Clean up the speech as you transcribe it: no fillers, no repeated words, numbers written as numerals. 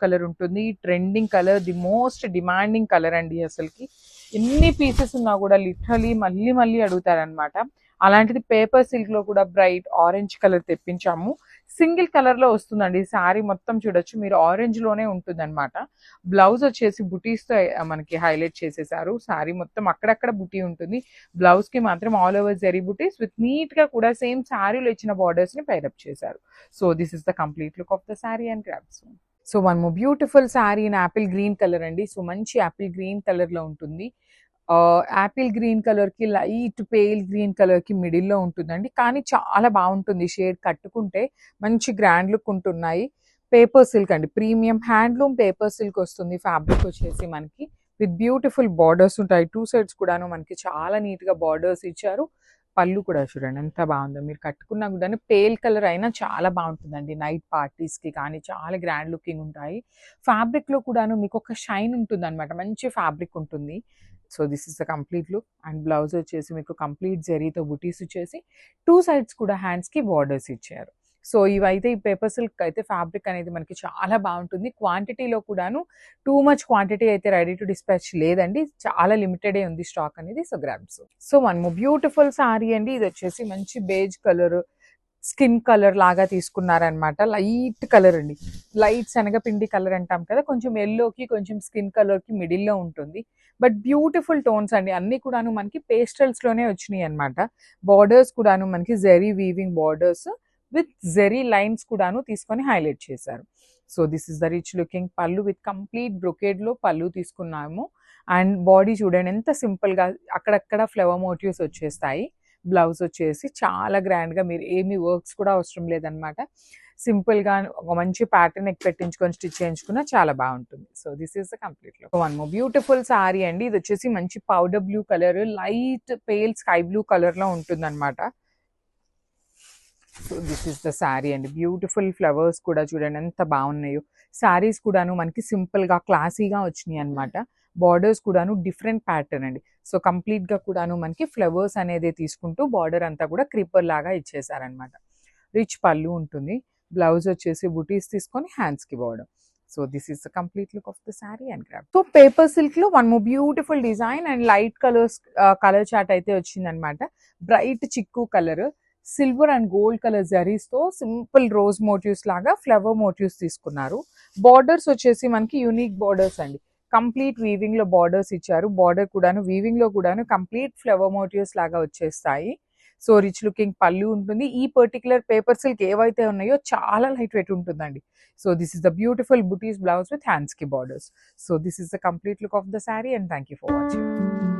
Colour ఉంటుంది. Trending colour, the most demanding colour అండి. అసలుకి ఎన్ని పీసెస్ ఉన్నా కూడా లిటరలీ మళ్ళీ మళ్ళీ అడుగుతారనమాట. అలాంటిది పేపర్ సిల్క్ లో కూడా బ్రైట్ ఆరెంజ్ కలర్ తెప్పించాము. సింగిల్ కలర్ లో వస్తుందండి. శారీ మొత్తం చూడొచ్చు మీరు, ఆరెంజ్ లోనే ఉంటుంది అనమాట. బ్లౌజ్ వచ్చేసి బుటీస్ తో మనకి హైలైట్ చేసేసారు. శారీ మొత్తం అక్కడక్కడ బుటీ ఉంటుంది. బ్లౌజ్ కి మాత్రం all over zari buttis with neat గా కూడా సేమ్ శారీలో ఇచ్చిన బార్డర్స్ ని పైరప్ చేశారు. So this is the complete look of the sari and grabs. So one more beautiful sari in Apple green colour అండి. సో మంచి యాపిల్ గ్రీన్ కలర్ లో ఉంటుంది. యాపిల్ గ్రీన్ కలర్ కి లైట్ పేల్ గ్రీన్ కలర్ కి middle లో ఉంటుందండి. కానీ చాలా బాగుంటుంది షేడ్, కట్టుకుంటే మంచి గ్రాండ్ లుక్ ఉంటున్నాయి. పేపర్ సిల్క్ అండి, ప్రీమియం హ్యాండ్లూమ్ పేపర్ సిల్క్ వస్తుంది. ఫ్యాబ్రిక్ వచ్చేసి మనకి విత్ బ్యూటిఫుల్ బార్డర్స్ ఉంటాయి. టూ సైడ్స్ కూడాను మనకి చాలా నీట్ గా బార్డర్స్ ఇచ్చారు. పళ్ళు కూడా చూడండి ఎంత బాగుందో, మీరు కట్టుకున్నా కూడా పేల్ కలర్ అయినా చాలా బాగుంటుందండి. నైట్ పార్టీస్ కి కానీ చాలా గ్రాండ్ లుకింగ్ ఉంటాయి. ఫ్యాబ్రిక్ లో కూడాను మీకు ఒక షైన్ ఉంటుంది అనమాట, మంచి ఫ్యాబ్రిక్ ఉంటుంది. So this is the complete look. And blouse వచ్చేసి మీకు కంప్లీట్ జరీతో బుటీస్ వచ్చేసి టూ సైడ్స్ కూడా హ్యాండ్స్ కి బార్డర్స్ ఇచ్చారు. సో ఇవైతే ఈ పేపర్ సిల్క్ అయితే ఫ్యాబ్రిక్ అనేది మనకి చాలా బాగుంటుంది. క్వాంటిటీలో కూడాను టూ మచ్ క్వాంటిటీ అయితే రెడీ టు డిస్పాచ్ లేదండి, చాలా లిమిటెడే ఉంది స్టాక్ అనేది. So grabs. So one more beautiful sari అండి. ఇది వచ్చేసి మంచి బేజ్ కలర్, స్కిన్ కలర్ లాగా తీసుకున్నారనమాట. లైట్ కలర్ అండి, లైట్ శనగపిండి కలర్ అంటాం కదా, కొంచెం ఎల్లోకి కొంచెం స్కిన్ కలర్ కి మిడిల్ లో ఉంటుంది. బట్ బ్యూటిఫుల్ టోన్స్ అండి, అన్ని కూడాను మనకి పేస్టల్స్ లోనే వచ్చినాయి అనమాట. బార్డర్స్ కూడాను మనకి zari weaving borders with zari lines కూడాను తీసుకొని హైలైట్ చేశారు. So this is the rich looking pallu with complete brocade లో పళ్ళు తీసుకున్నాము. అండ్ బాడీ చూడండి ఎంత సింపుల్ గా అక్కడక్కడ ఫ్లవర్ మోటివ్స్ వచ్చేస్తాయి. బ్లౌజ్ వచ్చేసి చాలా గ్రాండ్ గా, మీరు ఏమి వర్క్స్ కూడా అవసరం లేదనమాట. సింపుల్ గా ఒక మంచి ప్యాటర్న్ పెట్టించుకొని స్టిచ్ చేయించుకున్నా చాలా బాగుంటుంది. So this is the complete look. One more beautiful sari అండి. ఇది వచ్చేసి మంచి powder blue colour, light pale sky blue colour లో ఉంటుంది అనమాట. So this is the sari అండి. బ్యూటిఫుల్ ఫ్లవర్స్ కూడా చూడండి ఎంత బాగున్నాయో. శారీస్ కూడాను మనకి సింపుల్ గా క్లాసీగా వచ్చినాయి అనమాట. బార్డర్స్ కూడాను డిఫరెంట్ ప్యాటర్న్ అండి. సో కంప్లీట్ గా కూడాను మనకి ఫ్లవర్స్ అనేది తీసుకుంటూ బార్డర్ అంతా కూడా క్రీపర్ లాగా ఇచ్చేసారనమాట. రిచ్ పళ్ళు ఉంటుంది. బ్లౌజ్ వచ్చేసి బుటీస్ తీసుకొని హ్యాండ్స్ కి border. So this is the complete look of the sari and grab. So paper silk లో one more beautiful design and light colours colour chart అయితే వచ్చిందనమాట. Bright chikoo colour, silver and gold colour zaris తో simple rose motifs లాగా flower motifs తీసుకున్నారు. Borders వచ్చేసి మనకి unique borders అండి. Complete weaving లో బార్డర్స్ ఇచ్చారు. బార్డర్ కూడాను వీవింగ్ లో కూడాను కంప్లీట్ ఫ్లవర్ మోటివ్స్ లాగా వచ్చేస్తాయి. సో రిచ్ లుకింగ్ పళ్ళు ఉంటుంది. ఈ పర్టికులర్ పేపర్ సిల్క్ ఏవైతే ఉన్నాయో చాలా లైట్ వెయిట్ ఉంటుందండి. So this is the beautiful buttis blouse with hands కి borders. So this is the complete look of the sari and thank you for watching.